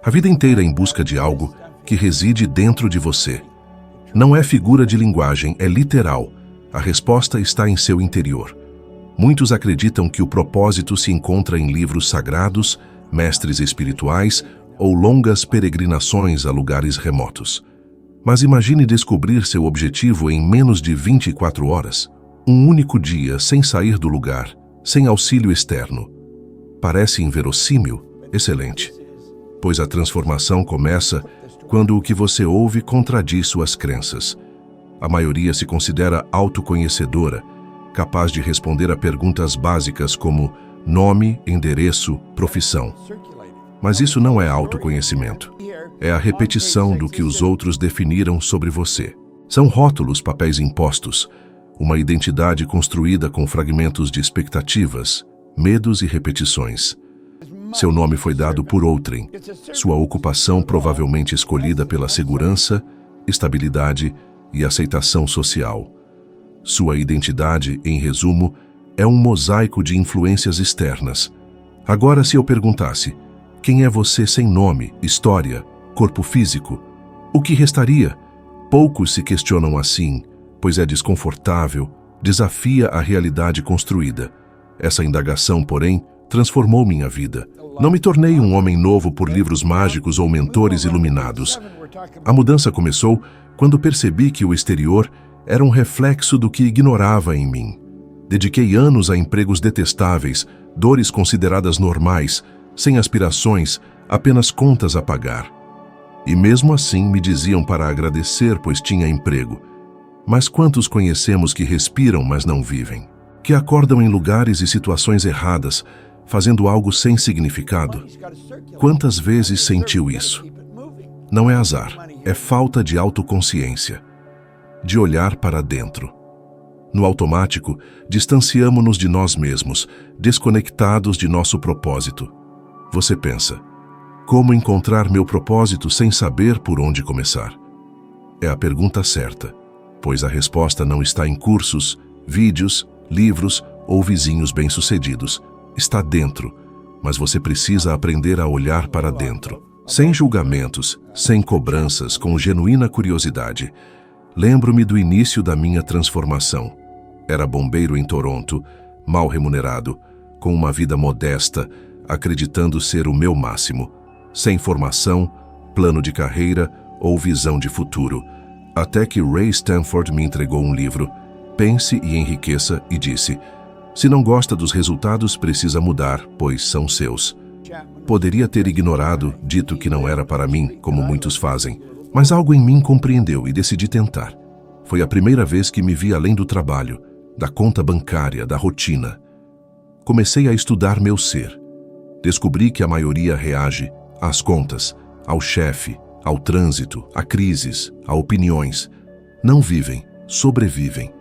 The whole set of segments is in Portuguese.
A vida inteira em busca de algo que reside dentro de você. Não é figura de linguagem, é literal. A resposta está em seu interior. Muitos acreditam que o propósito se encontra em livros sagrados, mestres espirituais ou longas peregrinações a lugares remotos. Mas imagine descobrir seu objetivo em menos de 24 horas. Um único dia, sem sair do lugar, sem auxílio externo. Parece inverossímil? Excelente. Pois a transformação começa quando o que você ouve contradiz suas crenças. A maioria se considera autoconhecedora, capaz de responder a perguntas básicas como nome, endereço, profissão. Mas isso não é autoconhecimento. É a repetição do que os outros definiram sobre você. São rótulos, papéis impostos, uma identidade construída com fragmentos de expectativas, medos e repetições. Seu nome foi dado por outrem, sua ocupação provavelmente escolhida pela segurança, estabilidade e aceitação social. Sua identidade, em resumo, é um mosaico de influências externas. Agora, se eu perguntasse, quem é você sem nome, história, corpo físico? O que restaria? Poucos se questionam assim, pois é desconfortável, desafia a realidade construída. Essa indagação, porém, transformou minha vida. Não me tornei um homem novo por livros mágicos ou mentores iluminados. A mudança começou quando percebi que o exterior era um reflexo do que ignorava em mim. Dediquei anos a empregos detestáveis, dores consideradas normais, sem aspirações, apenas contas a pagar. E mesmo assim me diziam para agradecer, pois tinha emprego. Mas quantos conhecemos que respiram, mas não vivem? Que acordam em lugares e situações erradas, fazendo algo sem significado? Quantas vezes sentiu isso? Não é azar, é falta de autoconsciência, de olhar para dentro. No automático, distanciamo-nos de nós mesmos, desconectados de nosso propósito. Você pensa, como encontrar meu propósito sem saber por onde começar? É a pergunta certa, pois a resposta não está em cursos, vídeos, livros ou vizinhos bem-sucedidos. Está dentro, mas você precisa aprender a olhar para dentro. Sem julgamentos, sem cobranças, com genuína curiosidade. Lembro-me do início da minha transformação. Era bombeiro em Toronto, mal remunerado, com uma vida modesta, acreditando ser o meu máximo, sem formação, plano de carreira ou visão de futuro, até que Ray Stanford me entregou um livro, Pense e Enriqueça, e disse: se não gosta dos resultados, precisa mudar, pois são seus. Poderia ter ignorado, dito que não era para mim, como muitos fazem, mas algo em mim compreendeu e decidi tentar. Foi a primeira vez que me vi além do trabalho, da conta bancária, da rotina. Comecei a estudar meu ser. Descobri que a maioria reage às contas, ao chefe, ao trânsito, a crises, a opiniões. Não vivem, sobrevivem.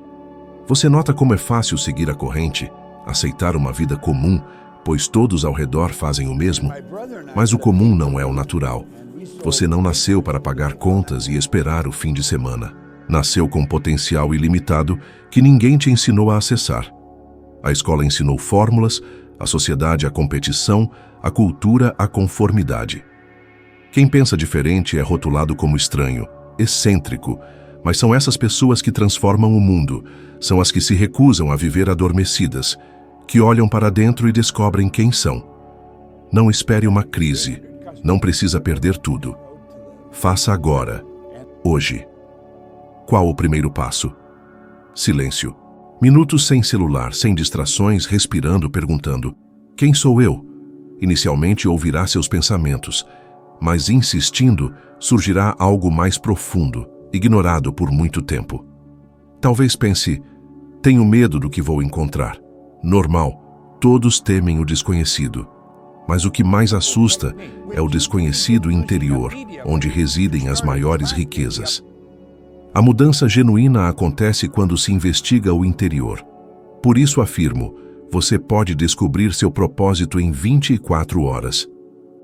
Você nota como é fácil seguir a corrente, aceitar uma vida comum, pois todos ao redor fazem o mesmo? Mas o comum não é o natural. Você não nasceu para pagar contas e esperar o fim de semana. Nasceu com potencial ilimitado que ninguém te ensinou a acessar. A escola ensinou fórmulas, a sociedade a competição, a cultura a conformidade. Quem pensa diferente é rotulado como estranho, excêntrico, mas são essas pessoas que transformam o mundo, são as que se recusam a viver adormecidas, que olham para dentro e descobrem quem são. Não espere uma crise, não precisa perder tudo. Faça agora, hoje. Qual o primeiro passo? Silêncio. Minutos sem celular, sem distrações, respirando, perguntando: quem sou eu? Inicialmente ouvirá seus pensamentos, mas insistindo, surgirá algo mais profundo, ignorado por muito tempo. Talvez pense: tenho medo do que vou encontrar. Normal, todos temem o desconhecido. Mas o que mais assusta é o desconhecido interior, onde residem as maiores riquezas. A mudança genuína acontece quando se investiga o interior. Por isso afirmo, você pode descobrir seu propósito em 24 horas.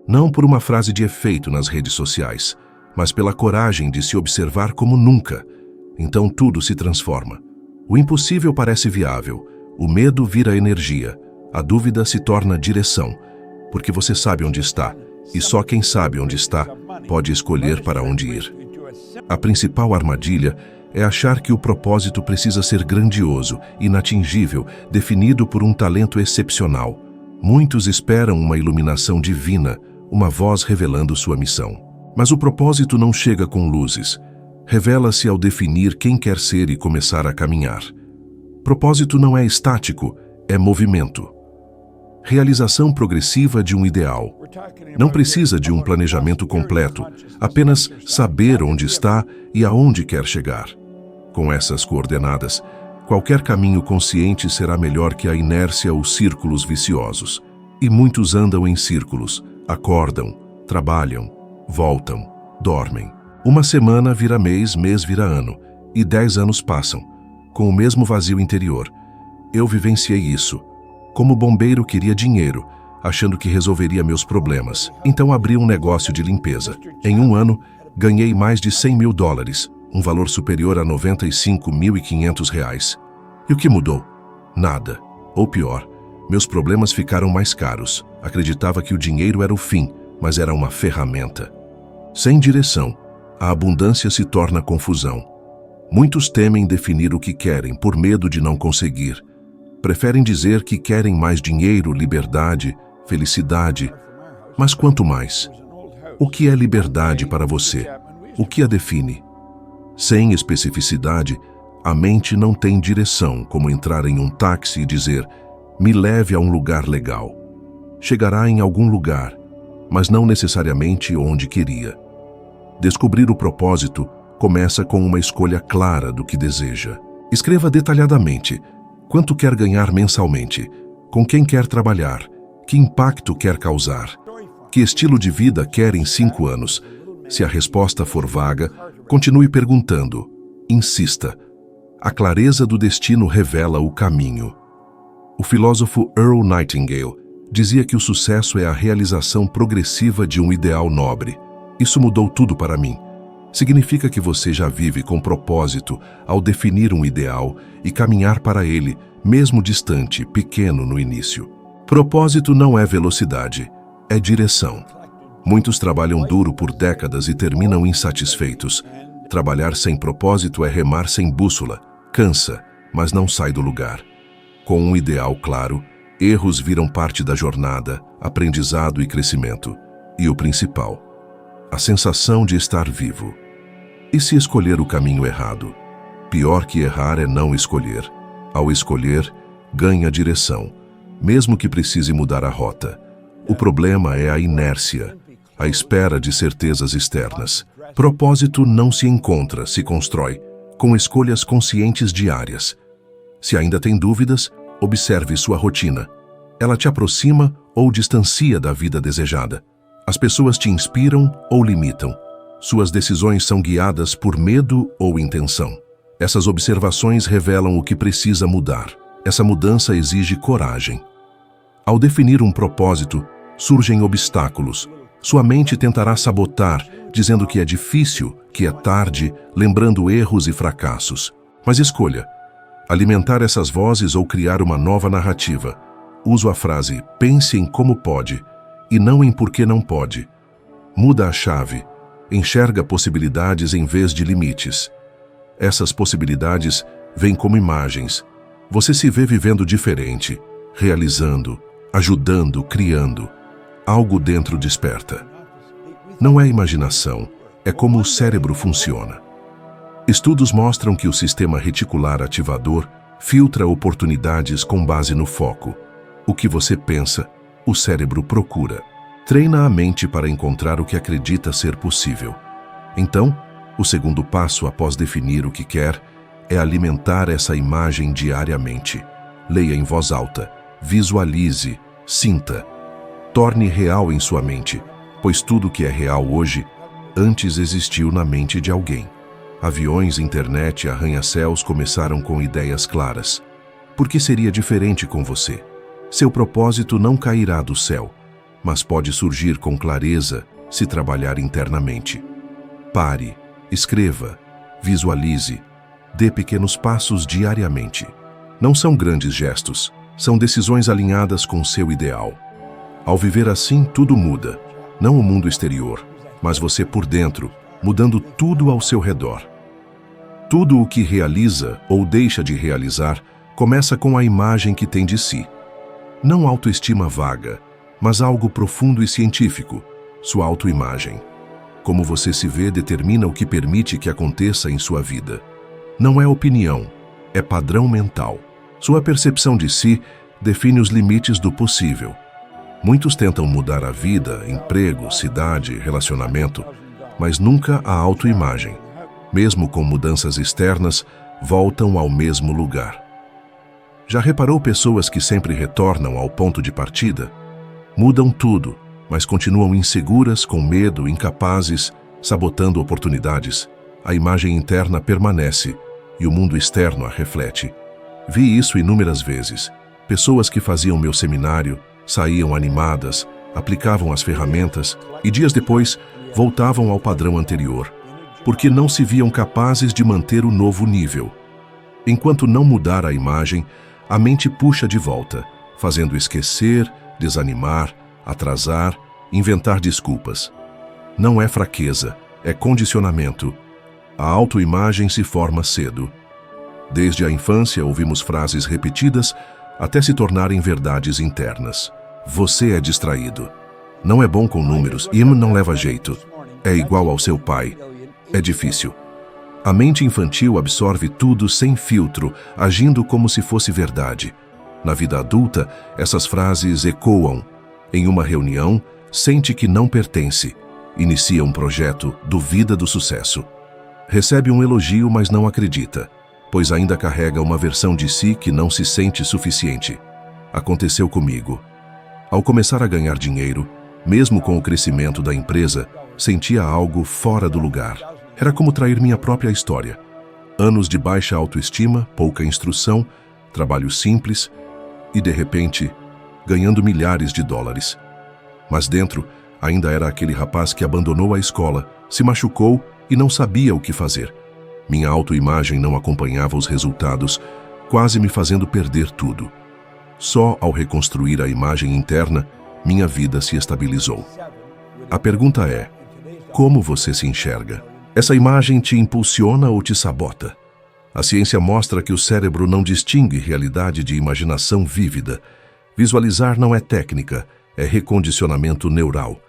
Não por uma frase de efeito nas redes sociais, mas pela coragem de se observar como nunca. Então tudo se transforma. O impossível parece viável, o medo vira energia, a dúvida se torna direção, porque você sabe onde está, e só quem sabe onde está pode escolher para onde ir. A principal armadilha é achar que o propósito precisa ser grandioso, inatingível, definido por um talento excepcional. Muitos esperam uma iluminação divina, uma voz revelando sua missão. Mas o propósito não chega com luzes. Revela-se ao definir quem quer ser e começar a caminhar. Propósito não é estático, é movimento. Realização progressiva de um ideal. Não precisa de um planejamento completo, apenas saber onde está e aonde quer chegar. Com essas coordenadas, qualquer caminho consciente será melhor que a inércia ou círculos viciosos. E muitos andam em círculos, acordam, trabalham, voltam, dormem. Uma semana vira mês, mês vira ano, e 10 anos passam, com o mesmo vazio interior. Eu vivenciei isso. Como bombeiro queria dinheiro, achando que resolveria meus problemas. Então abri um negócio de limpeza. Em um ano, ganhei mais de $100 mil, um valor superior a R$95.500. E o que mudou? Nada. Ou pior, meus problemas ficaram mais caros. Acreditava que o dinheiro era o fim, mas era uma ferramenta. Sem direção, a abundância se torna confusão. Muitos temem definir o que querem por medo de não conseguir. Preferem dizer que querem mais dinheiro, liberdade, felicidade. Mas quanto mais? O que é liberdade para você? O que a define? Sem especificidade, a mente não tem direção, como entrar em um táxi e dizer: me leve a um lugar legal. Chegará em algum lugar, mas não necessariamente onde queria. Descobrir o propósito começa com uma escolha clara do que deseja. Escreva detalhadamente quanto quer ganhar mensalmente, com quem quer trabalhar, que impacto quer causar, que estilo de vida quer em 5 anos. Se a resposta for vaga, continue perguntando. Insista. A clareza do destino revela o caminho. O filósofo Earl Nightingale dizia que o sucesso é a realização progressiva de um ideal nobre. Isso mudou tudo para mim. Significa que você já vive com propósito ao definir um ideal e caminhar para ele, mesmo distante, pequeno no início. Propósito não é velocidade, é direção. Muitos trabalham duro por décadas e terminam insatisfeitos. Trabalhar sem propósito é remar sem bússola. Cansa, mas não sai do lugar. Com um ideal claro, erros viram parte da jornada, aprendizado e crescimento. E o principal, a sensação de estar vivo. E se escolher o caminho errado? Pior que errar é não escolher. Ao escolher, ganha direção, mesmo que precise mudar a rota. O problema é a inércia, a espera de certezas externas. Propósito não se encontra, se constrói, com escolhas conscientes diárias. Se ainda tem dúvidas, observe sua rotina. Ela te aproxima ou distancia da vida desejada. As pessoas te inspiram ou limitam. Suas decisões são guiadas por medo ou intenção. Essas observações revelam o que precisa mudar. Essa mudança exige coragem. Ao definir um propósito, surgem obstáculos. Sua mente tentará sabotar, dizendo que é difícil, que é tarde, lembrando erros e fracassos. Mas escolha: alimentar essas vozes ou criar uma nova narrativa. Uso a frase "pense em como pode" e não em por que não pode. Muda a chave. Enxerga possibilidades em vez de limites. Essas possibilidades vêm como imagens. Você se vê vivendo diferente, realizando, ajudando, criando. Algo dentro desperta. Não é imaginação, é como o cérebro funciona. Estudos mostram que o sistema reticular ativador filtra oportunidades com base no foco. O que você pensa, o cérebro procura. Treina a mente para encontrar o que acredita ser possível. Então, o segundo passo após definir o que quer é alimentar essa imagem diariamente. Leia em voz alta, visualize, sinta. Torne real em sua mente, pois tudo que é real hoje, antes existiu na mente de alguém. Aviões, internet e arranha-céus começaram com ideias claras. Por que seria diferente com você? Seu propósito não cairá do céu, mas pode surgir com clareza se trabalhar internamente. Pare, escreva, visualize, dê pequenos passos diariamente. Não são grandes gestos, são decisões alinhadas com seu ideal. Ao viver assim, tudo muda. Não o mundo exterior, mas você por dentro, mudando tudo ao seu redor. Tudo o que realiza ou deixa de realizar começa com a imagem que tem de si. Não autoestima vaga, mas algo profundo e científico, sua autoimagem. Como você se vê determina o que permite que aconteça em sua vida. Não é opinião, é padrão mental. Sua percepção de si define os limites do possível. Muitos tentam mudar a vida, emprego, cidade, relacionamento, mas nunca a autoimagem. Mesmo com mudanças externas, voltam ao mesmo lugar. Já reparou pessoas que sempre retornam ao ponto de partida? Mudam tudo, mas continuam inseguras, com medo, incapazes, sabotando oportunidades. A imagem interna permanece e o mundo externo a reflete. Vi isso inúmeras vezes. Pessoas que faziam meu seminário, saíam animadas, aplicavam as ferramentas e dias depois voltavam ao padrão anterior, porque não se viam capazes de manter o novo nível. Enquanto não mudar a imagem, a mente puxa de volta, fazendo esquecer, desanimar, atrasar, inventar desculpas. Não é fraqueza, é condicionamento. A autoimagem se forma cedo. Desde a infância ouvimos frases repetidas até se tornarem verdades internas. Você é distraído. Não é bom com números e não leva jeito. É igual ao seu pai. É difícil. A mente infantil absorve tudo sem filtro, agindo como se fosse verdade. Na vida adulta, essas frases ecoam. Em uma reunião, sente que não pertence. Inicia um projeto, duvida do sucesso. Recebe um elogio, mas não acredita, pois ainda carrega uma versão de si que não se sente suficiente. Aconteceu comigo. Ao começar a ganhar dinheiro, mesmo com o crescimento da empresa, sentia algo fora do lugar. Era como trair minha própria história. Anos de baixa autoestima, pouca instrução, trabalho simples e, de repente, ganhando milhares de dólares. Mas dentro, ainda era aquele rapaz que abandonou a escola, se machucou e não sabia o que fazer. Minha autoimagem não acompanhava os resultados, quase me fazendo perder tudo. Só ao reconstruir a imagem interna, minha vida se estabilizou. A pergunta é: como você se enxerga? Essa imagem te impulsiona ou te sabota? A ciência mostra que o cérebro não distingue realidade de imaginação vívida. Visualizar não é técnica, é recondicionamento neural.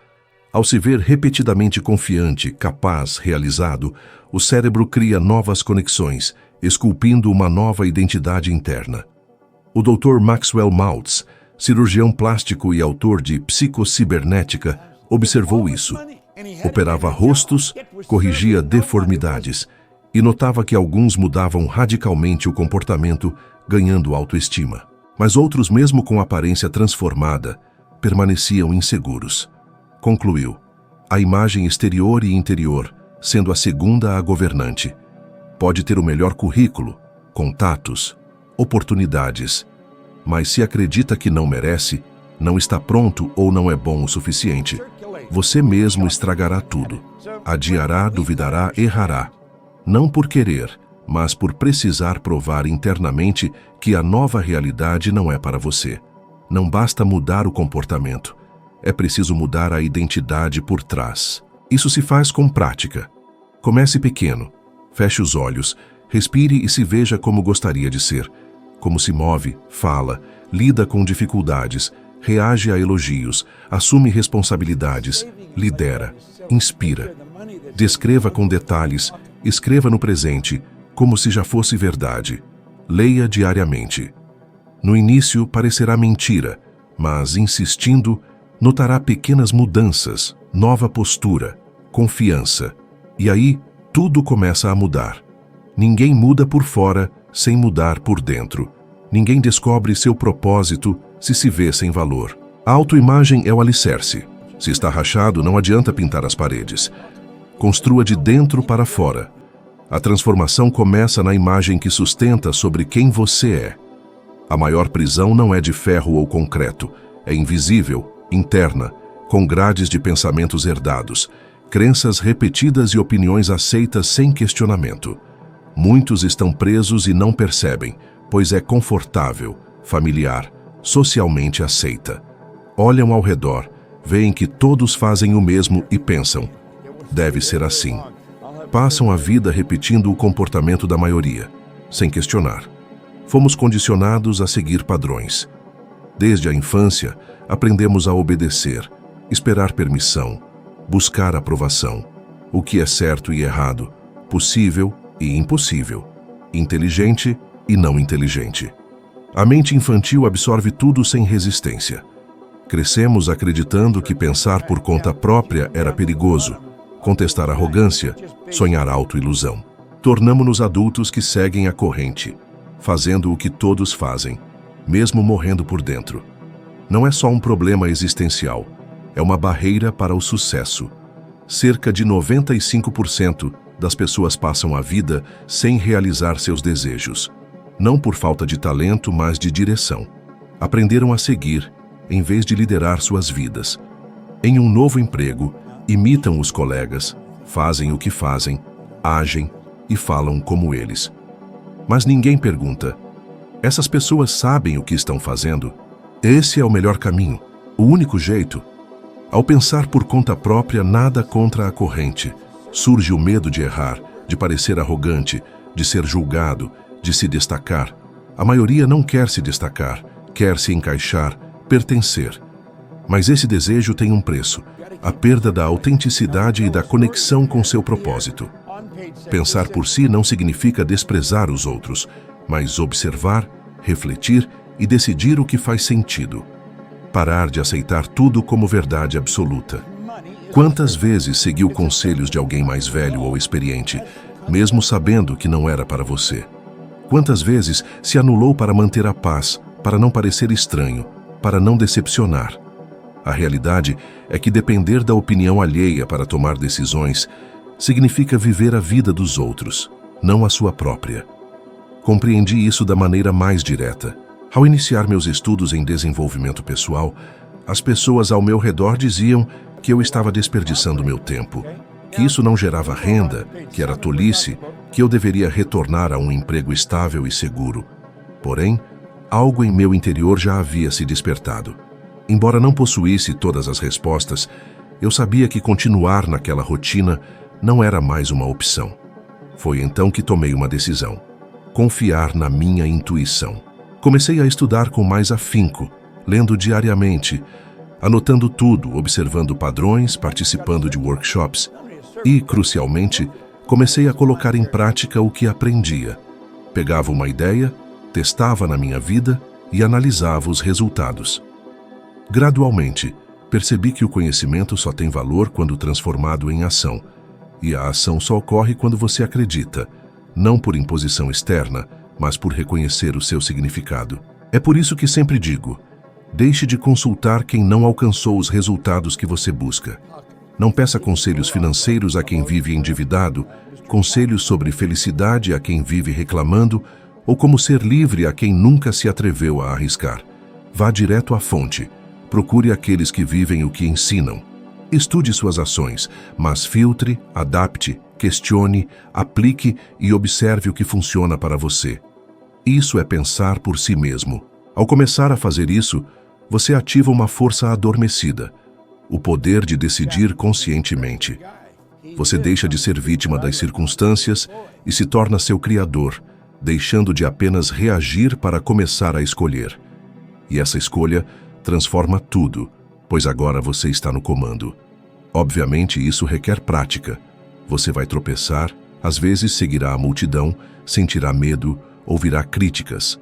Ao se ver repetidamente confiante, capaz, realizado, o cérebro cria novas conexões, esculpindo uma nova identidade interna. O Dr. Maxwell Maltz, cirurgião plástico e autor de Psicocibernética, observou isso. Operava rostos, corrigia deformidades e notava que alguns mudavam radicalmente o comportamento, ganhando autoestima. Mas outros, mesmo com aparência transformada, permaneciam inseguros. Concluiu: a imagem exterior e interior, sendo a segunda a governante. Pode ter o melhor currículo, contatos, oportunidades, mas se acredita que não merece, não está pronto ou não é bom o suficiente, você mesmo estragará tudo. Adiará, duvidará, errará. Não por querer, mas por precisar provar internamente que a nova realidade não é para você. Não basta mudar o comportamento. É preciso mudar a identidade por trás. Isso se faz com prática. Comece pequeno. Feche os olhos, respire e se veja como gostaria de ser. Como se move, fala, lida com dificuldades, reage a elogios, assume responsabilidades, lidera, inspira. Descreva com detalhes, escreva no presente, como se já fosse verdade. Leia diariamente. No início parecerá mentira, mas insistindo, notará pequenas mudanças, nova postura, confiança. E aí, tudo começa a mudar. Ninguém muda por fora sem mudar por dentro. Ninguém descobre seu propósito se vê sem valor. A autoimagem é o alicerce. Se está rachado, não adianta pintar as paredes. Construa de dentro para fora. A transformação começa na imagem que sustenta sobre quem você é. A maior prisão não é de ferro ou concreto, é invisível, interna, com grades de pensamentos herdados, crenças repetidas e opiniões aceitas sem questionamento. Muitos estão presos e não percebem, pois é confortável, familiar, socialmente aceita. Olham ao redor, Veem que todos fazem o mesmo e pensam: deve ser assim. Passam a vida repetindo o comportamento da maioria, sem questionar. Fomos condicionados a seguir padrões. Desde a infância, aprendemos a obedecer, esperar permissão, buscar aprovação, o que é certo e errado, possível e impossível, inteligente e não inteligente. A mente infantil absorve tudo sem resistência. Crescemos acreditando que pensar por conta própria era perigoso, contestar arrogância, sonhar autoilusão. Tornamo-nos adultos que seguem a corrente, fazendo o que todos fazem, mesmo morrendo por dentro. Não é só um problema existencial, é uma barreira para o sucesso. Cerca de 95% das pessoas passam a vida sem realizar seus desejos. Não por falta de talento, mas de direção. Aprenderam a seguir, em vez de liderar suas vidas. Em um novo emprego, imitam os colegas, fazem o que fazem, agem e falam como eles. Mas ninguém pergunta: essas pessoas sabem o que estão fazendo? Esse é o melhor caminho, o único jeito? Ao pensar por conta própria, nada contra a corrente, surge o medo de errar, de parecer arrogante, de ser julgado, de se destacar. A maioria não quer se destacar, quer se encaixar, pertencer. Mas esse desejo tem um preço: a perda da autenticidade e da conexão com seu propósito. Pensar por si não significa desprezar os outros, mas observar, refletir e decidir o que faz sentido. Parar de aceitar tudo como verdade absoluta. Quantas vezes seguiu conselhos de alguém mais velho ou experiente, mesmo sabendo que não era para você? Quantas vezes se anulou para manter a paz, para não parecer estranho, para não decepcionar? A realidade é que depender da opinião alheia para tomar decisões significa viver a vida dos outros, não a sua própria. Compreendi isso da maneira mais direta. Ao iniciar meus estudos em desenvolvimento pessoal, as pessoas ao meu redor diziam que eu estava desperdiçando meu tempo, que isso não gerava renda, que era tolice, que eu deveria retornar a um emprego estável e seguro. Porém, algo em meu interior já havia se despertado. Embora não possuísse todas as respostas, eu sabia que continuar naquela rotina não era mais uma opção. Foi então que tomei uma decisão: confiar na minha intuição. Comecei a estudar com mais afinco, lendo diariamente, anotando tudo, observando padrões, participando de workshops e, crucialmente, comecei a colocar em prática o que aprendia. Pegava uma ideia, testava na minha vida e analisava os resultados. Gradualmente, percebi que o conhecimento só tem valor quando transformado em ação, e a ação só ocorre quando você acredita, não por imposição externa, mas por reconhecer o seu significado. É por isso que sempre digo: deixe de consultar quem não alcançou os resultados que você busca. Não peça conselhos financeiros a quem vive endividado, conselhos sobre felicidade a quem vive reclamando, ou como ser livre a quem nunca se atreveu a arriscar. Vá direto à fonte. Procure aqueles que vivem o que ensinam. Estude suas ações, mas filtre, adapte, questione, aplique e observe o que funciona para você. Isso é pensar por si mesmo. Ao começar a fazer isso, você ativa uma força adormecida, o poder de decidir conscientemente. Você deixa de ser vítima das circunstâncias e se torna seu criador, deixando de apenas reagir para começar a escolher. E essa escolha transforma tudo, pois agora você está no comando. Obviamente, isso requer prática. Você vai tropeçar, às vezes seguirá a multidão, sentirá medo, ouvirá críticas.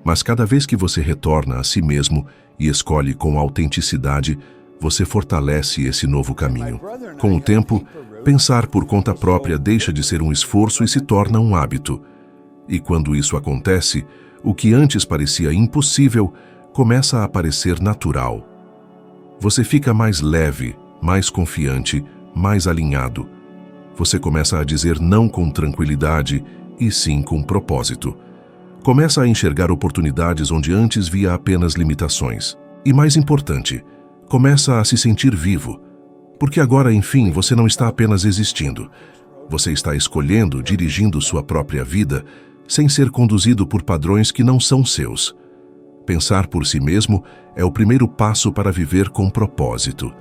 Mas cada vez que você retorna a si mesmo e escolhe com autenticidade, você fortalece esse novo caminho. Com o tempo, pensar por conta própria deixa de ser um esforço e se torna um hábito. E quando isso acontece, o que antes parecia impossível começa a parecer natural. Você fica mais leve, mais confiante, mais alinhado. Você começa a dizer não com tranquilidade e sim com propósito. Começa a enxergar oportunidades onde antes via apenas limitações. E mais importante, começa a se sentir vivo. Porque agora, enfim, você não está apenas existindo. Você está escolhendo, dirigindo sua própria vida, sem ser conduzido por padrões que não são seus. Pensar por si mesmo é o primeiro passo para viver com propósito.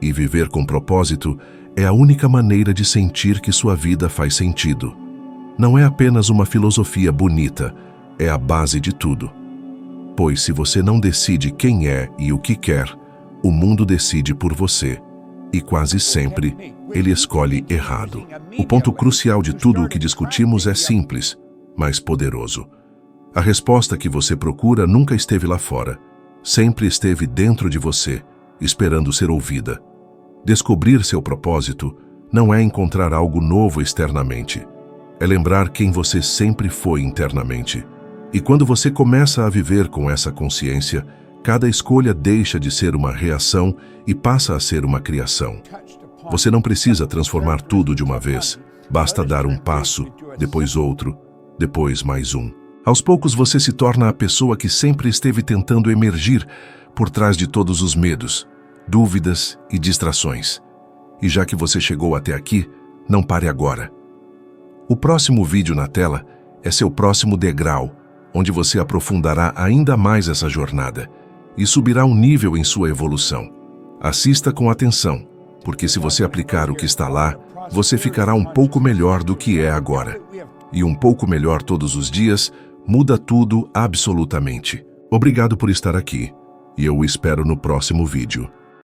E viver com propósito é a única maneira de sentir que sua vida faz sentido. Não é apenas uma filosofia bonita, é a base de tudo. Pois se você não decide quem é e o que quer, o mundo decide por você. E quase sempre, ele escolhe errado. O ponto crucial de tudo o que discutimos é simples, mas poderoso. A resposta que você procura nunca esteve lá fora. Sempre esteve dentro de você, esperando ser ouvida. Descobrir seu propósito não é encontrar algo novo externamente. É lembrar quem você sempre foi internamente. E quando você começa a viver com essa consciência, cada escolha deixa de ser uma reação e passa a ser uma criação. Você não precisa transformar tudo de uma vez. Basta dar um passo, depois outro, depois mais um. Aos poucos você se torna a pessoa que sempre esteve tentando emergir por trás de todos os medos, dúvidas e distrações. E já que você chegou até aqui, não pare agora. O próximo vídeo na tela é seu próximo degrau, onde você aprofundará ainda mais essa jornada e subirá um nível em sua evolução. Assista com atenção, porque se você aplicar o que está lá, você ficará um pouco melhor do que é agora. E um pouco melhor todos os dias muda tudo absolutamente. Obrigado por estar aqui, e eu o espero no próximo vídeo.